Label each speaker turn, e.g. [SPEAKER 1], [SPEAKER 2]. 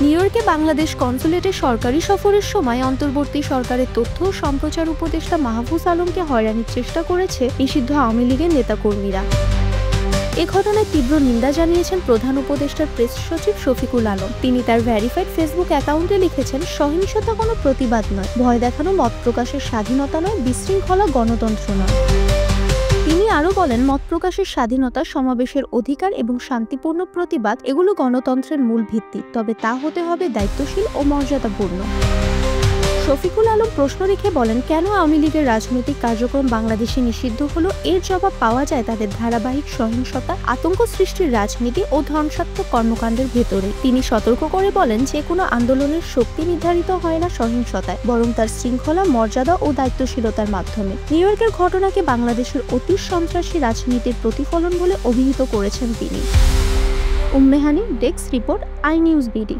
[SPEAKER 1] New ইয়র্কে বাংলাদেশ কনসুলেটে সরকারি সফরের সময় অন্তর্বর্তী সরকারের তথ্য ও সম্প্রচার উপদেষ্টা মাহফুজ আলমকে হয়রানির চেষ্টা করেছে নিষিদ্ধ আওয়ামী লীগের নেতাকর্মীরা। এ ঘটনায় তীব্র নিন্দা জানিয়েছেন প্রধান উপদেষ্টার প্রেস সচিব শফিকুল আলম। তিনি তার ভেরিফাইড ফেসবুক অ্যাকাউন্টে লিখেছেন, সহিংসতা কোনো প্রতিবাদ নয়, ভয় দেখানো মত প্রকাশের স্বাধীনতা নয়, বিশৃঙ্খলা গণতন্ত্র নয়। তিনি আরও বলেন, মত প্রকাশের স্বাধীনতা, সমাবেশের অধিকার এবং শান্তিপূর্ণ প্রতিবাদ এগুলো গণতন্ত্রের মূল ভিত্তি, তবে তা হতে হবে দায়িত্বশীল ও মর্যাদাপূর্ণ। শফিকুল আলম প্রশ্ন রেখে বলেন, কেন আওয়ামী লীগের রাজনৈতিক কার্যক্রম বাংলাদেশে নিষিদ্ধ হলো? এর জবাব পাওয়া যায় তাদের ধারাবাহিক সহিংসতা, আতঙ্ক সৃষ্টির রাজনীতি ও ধ্বংসাত্মক কর্মকাণ্ডের ভেতরে। তিনি সতর্ক করে বলেন, যে কোনো আন্দোলনের শক্তি নির্ধারিত হয় না সহিংসতায়, বরং তার শৃঙ্খলা, মর্যাদা ও দায়িত্বশীলতার মাধ্যমে। নিউ ইয়র্কের ঘটনাকে বাংলাদেশের অতি সন্ত্রাসী রাজনীতির প্রতিফলন বলে অভিহিত করেছেন তিনি। Umme Hani, desk report, I News BD.